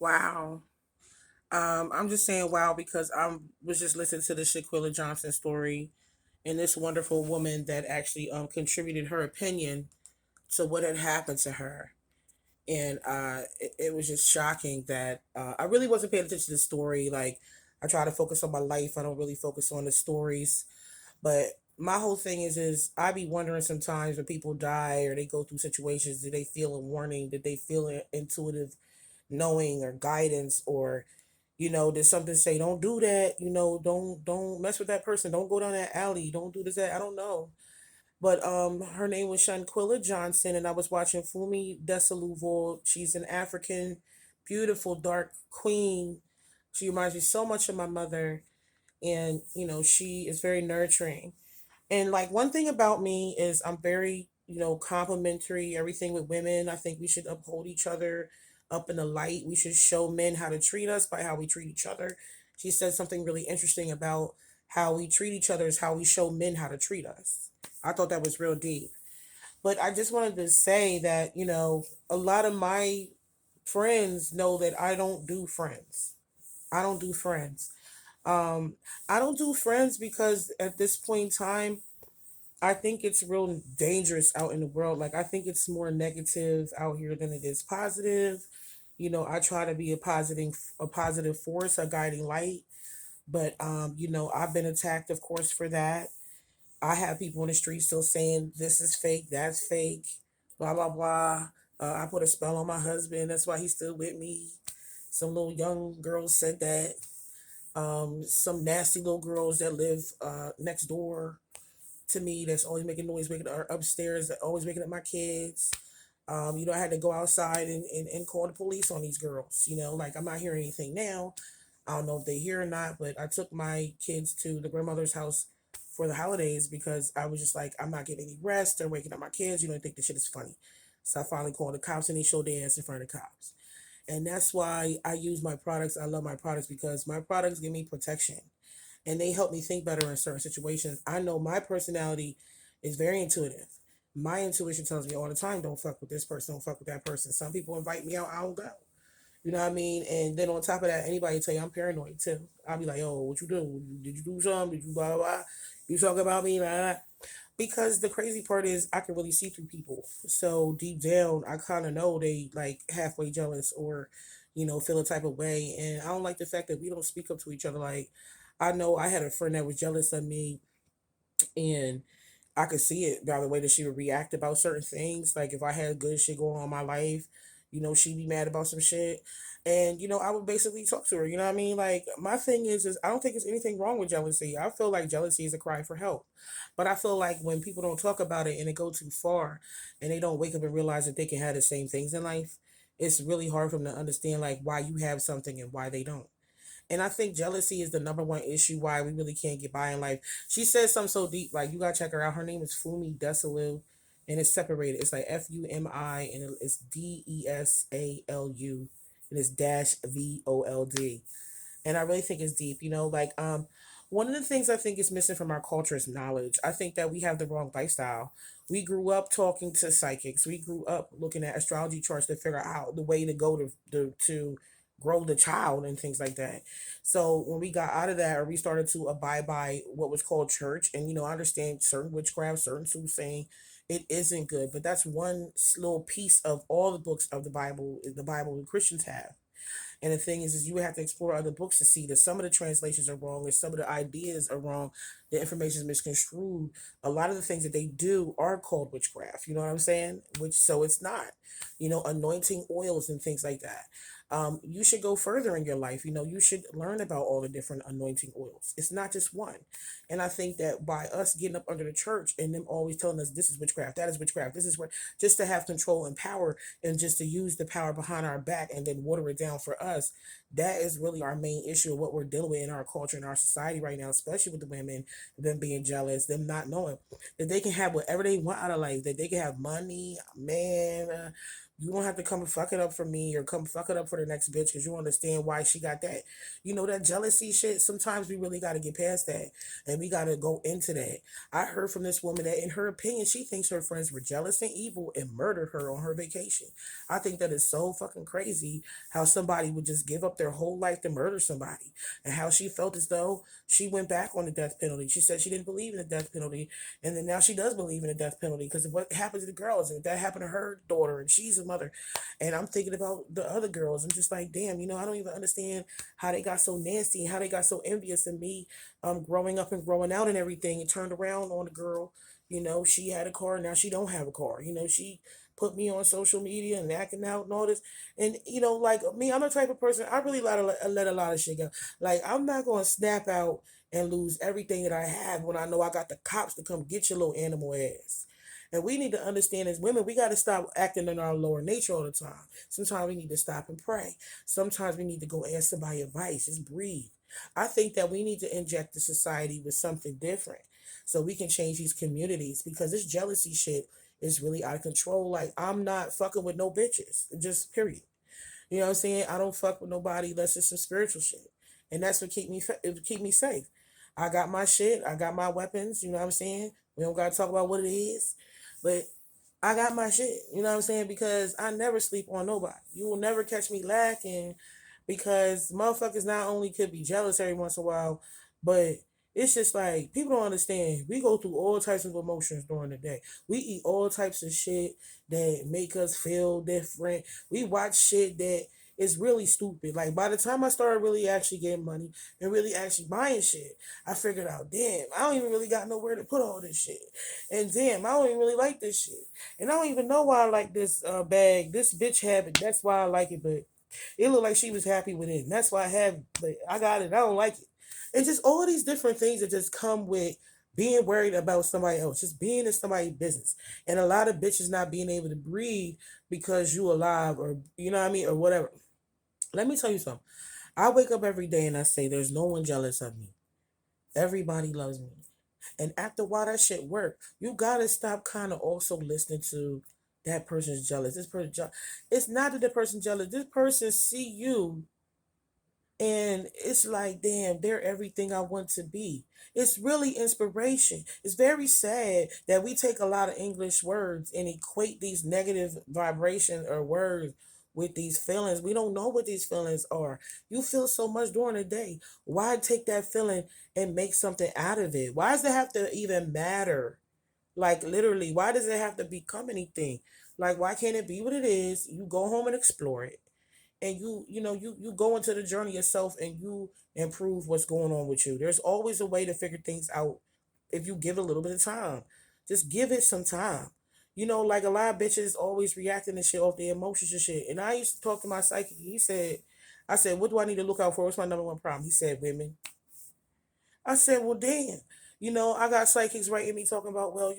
Wow. I'm just saying wow because I was just listening to the Shaquilla Johnson story and this wonderful woman that actually contributed her opinion to what had happened to her. And it was just shocking that I really wasn't paying attention to the story. Like, I try to focus on my life. I don't really focus on the stories. But my whole thing is I be wondering sometimes when people die or they go through situations, do they feel a warning? Did they feel an intuitive knowing or guidance, or did something say don't do that? Don't mess with that person. Don't go down that alley. Don't do this. That I don't know. But her name was Shanquilla Johnson, and I was watching Fumi Desaluval. She's an African, beautiful, dark queen. She reminds me so much of my mother, and she is very nurturing. And like one thing about me is I'm very, complimentary, everything with women. I think we should uphold each other up in the light. We should show men how to treat us by how we treat each other. She said something really interesting about how we treat each other is how we show men how to treat us. I thought that was real deep. But I just wanted to say that, a lot of my friends know that I don't do friends. I don't do friends. Um, I don't do friends because at this point in time, I think it's real dangerous out in the world. Like, I think it's more negative out here than it is positive. I try to be a positive force, a guiding light. But I've been attacked, of course, for that. I have people in the street still saying this is fake, that's fake, blah blah blah. I put a spell on my husband. That's why he's still with me. Some little young girls said that. Some nasty little girls that live next door to me that's always making noise, waking or upstairs, that always waking up my kids. I had to go outside and call the police on these girls. Like, I'm not hearing anything now. I don't know if they hear or not, but I took my kids to the grandmother's house for the holidays because I was just like, I'm not getting any rest. They're waking up my kids. You don't think this shit is funny. So I finally called the cops and they showed their ass in front of the cops. And that's why I use my products. I love my products because my products give me protection and they help me think better in certain situations. I know my personality is very intuitive. My intuition tells me all the time, don't fuck with this person, don't fuck with that person. Some people invite me out, I don't go. You know what I mean? And then on top of that, anybody tell you I'm paranoid too. I'll be like, oh, what you do? Did you do something? Did you blah blah blah? You talk about me, blah, blah. Because the crazy part is I can really see through people. So deep down, I kind of know they like halfway jealous or, feel a type of way. And I don't like the fact that we don't speak up to each other. Like, I know I had a friend that was jealous of me, and I could see it by the way that she would react about certain things. Like, if I had good shit going on in my life, she'd be mad about some shit. And, I would basically talk to her. You know what I mean? Like, my thing is I don't think there's anything wrong with jealousy. I feel like jealousy is a cry for help. But I feel like when people don't talk about it and it go too far and they don't wake up and realize that they can have the same things in life, it's really hard for them to understand like why you have something and why they don't. And I think jealousy is the number one issue why we really can't get by in life. She says something so deep, like you gotta check her out. Her name is Fumi Desalu, and it's separated. It's like Fumi and it's Desalu, and it's dash VOLD. And I really think it's deep. Like one of the things I think is missing from our culture is knowledge. I think that we have the wrong lifestyle. We grew up talking to psychics. We grew up looking at astrology charts to figure out how the way to go to grow the child and things like that. So when we got out of that, or we started to abide by what was called church, and I understand certain witchcraft, certain soothsaying, it isn't good. But that's one little piece of all the books of the Bible. The Bible that Christians have. And the thing is you have to explore other books to see that some of the translations are wrong and some of the ideas are wrong. The information is misconstrued. A lot of the things that they do are called witchcraft. You know what I'm saying? Which so it's not. Anointing oils and things like that. You should go further in your life. You should learn about all the different anointing oils. It's not just one. And I think that by us getting up under the church and them always telling us this is witchcraft, that is witchcraft, this is where just to have control and power and just to use the power behind our back and then water it down for us, that is really our main issue of what we're dealing with in our culture and our society right now, especially with the women, them being jealous, them not knowing that they can have whatever they want out of life, that they can have money, man, You don't have to come and fuck it up for me or come fuck it up for the next bitch because you understand why she got that. You know, that jealousy shit, sometimes we really got to get past that and we got to go into that. I heard from this woman that, in her opinion, she thinks her friends were jealous and evil and murdered her on her vacation. I think that is so fucking crazy how somebody would just give up their whole life to murder somebody, and how she felt as though she went back on the death penalty. She said she didn't believe in the death penalty, and then now she does believe in the death penalty because of what happened to the girls, and that happened to her daughter, and she's a mother. And I'm thinking about the other girls. I'm just like, damn, I don't even understand how they got so nasty and how they got so envious of me, growing up and growing out and everything, and turned around on the girl. She had a car, now she don't have a car. She put me on social media and acting out and all this. And like me, I'm the type of person, I really let a lot of shit go. Like, I'm not gonna snap out and lose everything that I have when I know I got the cops to come get your little animal ass. And we need to understand, as women, we got to stop acting in our lower nature all the time. Sometimes we need to stop and pray. Sometimes we need to go ask somebody advice. Just breathe. I think that we need to inject the society with something different so we can change these communities, because this jealousy shit is really out of control. Like, I'm not fucking with no bitches. Just period. You know what I'm saying? I don't fuck with nobody unless it's some spiritual shit. And that's what it keep me safe. I got my shit. I got my weapons. You know what I'm saying? We don't got to talk about what it is. But I got my shit. You know what I'm saying? Because I never sleep on nobody. You will never catch me lacking, because motherfuckers not only could be jealous every once in a while, but it's just like, people don't understand. We go through all types of emotions during the day. We eat all types of shit that make us feel different. We watch shit that is really stupid. Like, by the time I started really actually getting money and really actually buying shit, I figured out, damn, I don't even really got nowhere to put all this shit. And damn, I don't even really like this shit. And I don't even know why I like this bag. This bitch habit. That's why I like it, but it looked like she was happy with it. And that's why I have it. But I got it. I don't like it. And just all of these different things that just come with being worried about somebody else, just being in somebody's business. And a lot of bitches not being able to breathe because you alive, or you know what I mean, or whatever. Let me tell you something. I wake up every day and I say there's no one jealous of me. Everybody loves me. And after a while that shit work, you gotta stop kind of also listening to that person's jealous. This person jealous. It's not that the person jealous. This person see you, and it's like, damn, they're everything I want to be. It's really inspiration. It's very sad that we take a lot of English words and equate these negative vibrations or words with these feelings. We don't know what these feelings are. You feel so much during the day. Why take that feeling and make something out of it? Why does it have to even matter? Like, literally, why does it have to become anything? Like, why can't it be what it is? You go home and explore it, and you go into the journey yourself, and you improve what's going on with you. There's always a way to figure things out if you give it a little bit of time. Just give it some time. Like, a lot of bitches always reacting to shit off their emotions and shit. And I used to talk to my psychic. I said, what do I need to look out for? What's my number one problem? He said, women. I said, well, damn. I got psychics writing me talking about, well,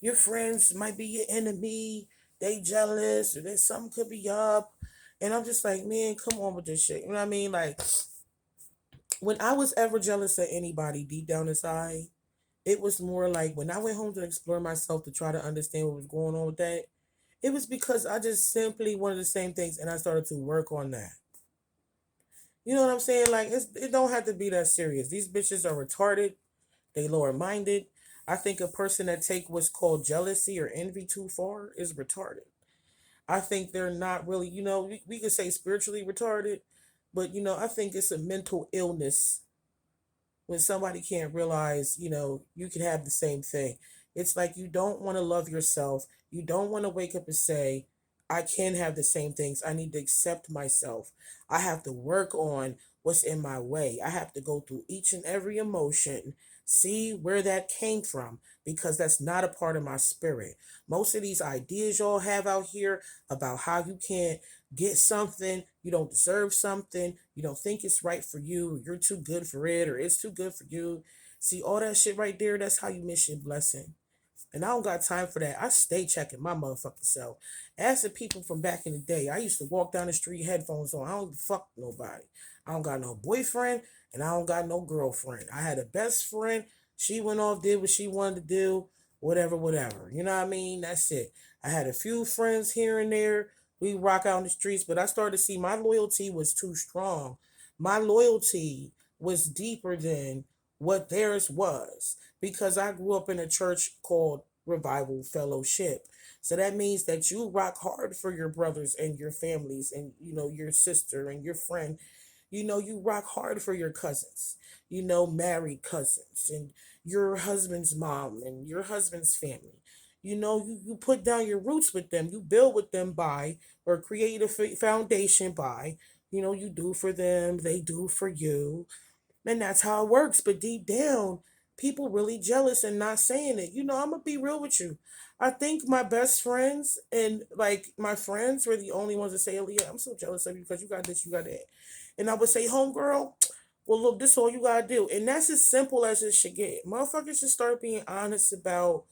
your friends might be your enemy. They jealous, or there's something could be up. And I'm just like, man, come on with this shit. You know what I mean? Like, when I was ever jealous of anybody deep down inside, it was more like when I went home to explore myself to try to understand what was going on with that. It was because I just simply wanted the same things, and I started to work on that. You know what I'm saying? Like, it don't have to be that serious. These bitches are retarded. They lower minded. I think a person that take what's called jealousy or envy too far is retarded. I think they're not really, we could say spiritually retarded, but I think it's a mental illness when somebody can't realize, you can have the same thing. It's like, you don't want to love yourself. You don't want to wake up and say, I can have the same things. I need to accept myself. I have to work on what's in my way. I have to go through each and every emotion, see where that came from, because that's not a part of my spirit. Most of these ideas y'all have out here about how you can't get something, you don't deserve something, you don't think it's right for you, you're too good for it, or it's too good for you. See, all that shit right there, that's how you miss your blessing. And I don't got time for that. I stay checking my motherfucking self. As the people from back in the day, I used to walk down the street, headphones on. I don't fuck nobody. I don't got no boyfriend, and I don't got no girlfriend. I had a best friend. She went off, did what she wanted to do, whatever, whatever. You know what I mean? That's it. I had a few friends here and there, We rock out in the streets, but I started to see my loyalty was too strong. My loyalty was deeper than what theirs was because I grew up in a church called Revival Fellowship. So that means that you rock hard for your brothers and your families and your sister and your friend. You rock hard for your cousins, married cousins and your husband's mom and your husband's family. You put down your roots with them. You build with them by or create a foundation by, you do for them, they do for you. And that's how it works. But deep down, people really jealous and not saying it. I'm gonna be real with you. I think my best friends and like my friends were the only ones that say, Aaliyah, I'm so jealous of you because you got this, you got that. And I would say, homegirl, well, look, this is all you gotta do. And that's as simple as it should get. Motherfuckers should start being honest about,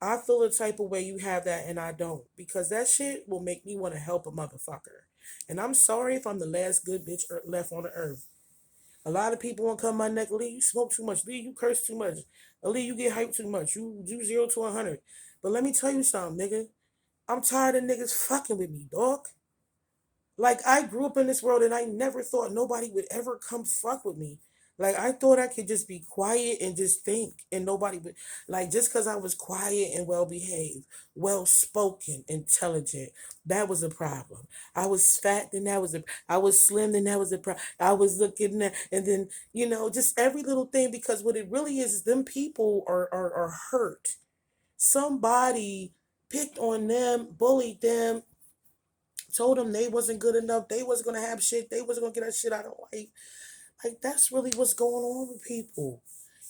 I feel the type of way you have that and I don't. Because that shit will make me want to help a motherfucker. And I'm sorry if I'm the last good bitch left on the earth. A lot of people want to come my neck. Lee, you smoke too much. Lee, you curse too much. Lee, you get hyped too much. You do 0 to 100. But let me tell you something, nigga. I'm tired of niggas fucking with me, dog. Like, I grew up in this world and I never thought nobody would ever come fuck with me. Like, I thought I could just be quiet and just think and nobody would. Like, just because I was quiet and well behaved, well spoken, intelligent, that was a problem. I was fat, then that was a. I was slim, then that was a problem. I was looking at, and then, just every little thing, because what it really is them people are hurt. Somebody picked on them, bullied them, told them they wasn't good enough, they wasn't gonna have shit, they wasn't gonna get that shit out of life. Like, that's really what's going on with people.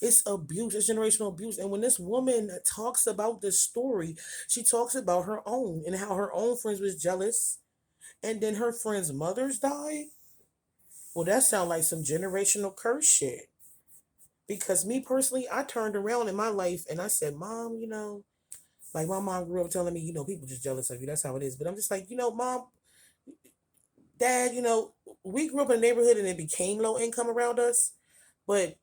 It's abuse, it's generational abuse. And when this woman talks about this story, she talks about her own and how her own friends was jealous, and then her friends' mothers died. Well, that sounds like some generational curse shit. Because me personally, I turned around in my life and I said, Mom, like my mom grew up telling me, people just jealous of you. That's how it is. But I'm just like, Mom, Dad, we grew up in a neighborhood and it became low income around us, but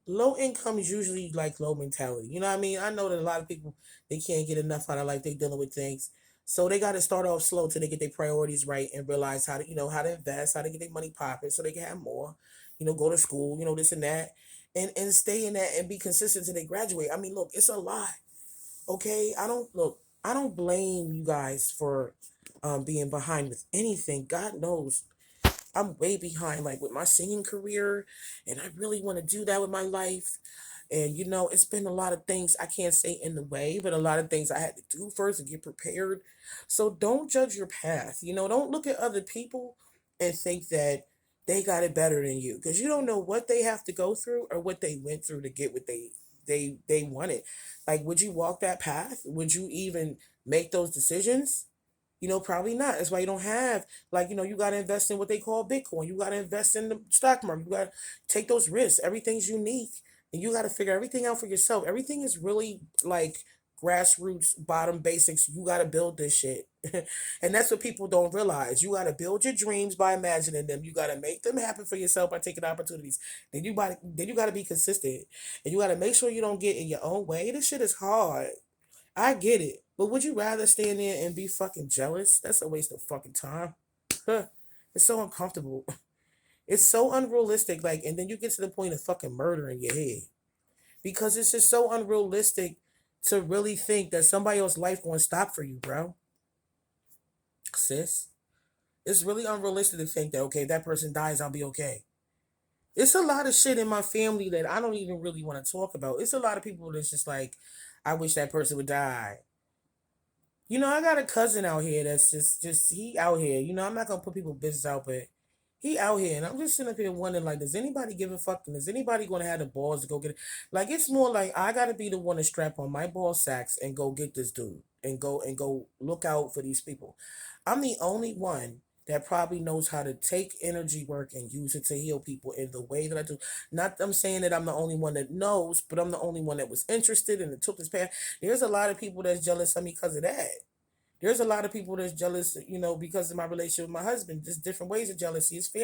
low income is usually like low mentality. You know what I mean? I know that a lot of people, they can't get enough out of life. They dealing with things. So they got to start off slow till they get their priorities right and realize how to, how to invest, how to get their money popping so they can have more, go to school, this and that, and stay in that and be consistent till they graduate. I mean, look, it's a lot. Okay, I don't blame you guys for being behind with anything. God knows I'm way behind, like with my singing career, and I really want to do that with my life. And it's been a lot of things I can't say in the way, but a lot of things I had to do first to get prepared. So don't judge your path. Don't look at other people and think that they got it better than you, because you don't know what they have to go through or what they went through to get what they wanted. Like, would you walk that path? Would you even make those decisions? Probably not. That's why you don't have, like, you got to invest in what they call Bitcoin. You got to invest in the stock market. You got to take those risks. Everything's unique. And you got to figure everything out for yourself. Everything is really like grassroots, bottom basics. You got to build this shit. And that's what people don't realize. You got to build your dreams by imagining them. You got to make them happen for yourself by taking opportunities. Then you got to be consistent. And you got to make sure you don't get in your own way. This shit is hard. I get it. But would you rather stand there and be fucking jealous? That's a waste of fucking time. Huh. It's so uncomfortable. It's so unrealistic. Like, and then you get to the point of fucking murder in your head. Because it's just so unrealistic to really think that somebody else's life going to stop for you, bro. Sis. It's really unrealistic to think that, okay, if that person dies, I'll be okay. It's a lot of shit in my family that I don't even really want to talk about. It's a lot of people that's just like, I wish that person would die. I got a cousin out here that's just he out here. I'm not gonna put people's business out, but he out here, and I'm just sitting up here wondering, like, does anybody give a fuck? And is anybody gonna have the balls to go get it? Like, it's more like I gotta be the one to strap on my ball sacks and go get this dude and go look out for these people. I'm the only one that probably knows how to take energy work and use it to heal people in the way that I do. Not I'm saying that I'm the only one that knows, but I'm the only one that was interested and that took this path. There's a lot of people that's jealous of me because of that. There's a lot of people that's jealous, because of my relationship with my husband. Just different ways of jealousy. His family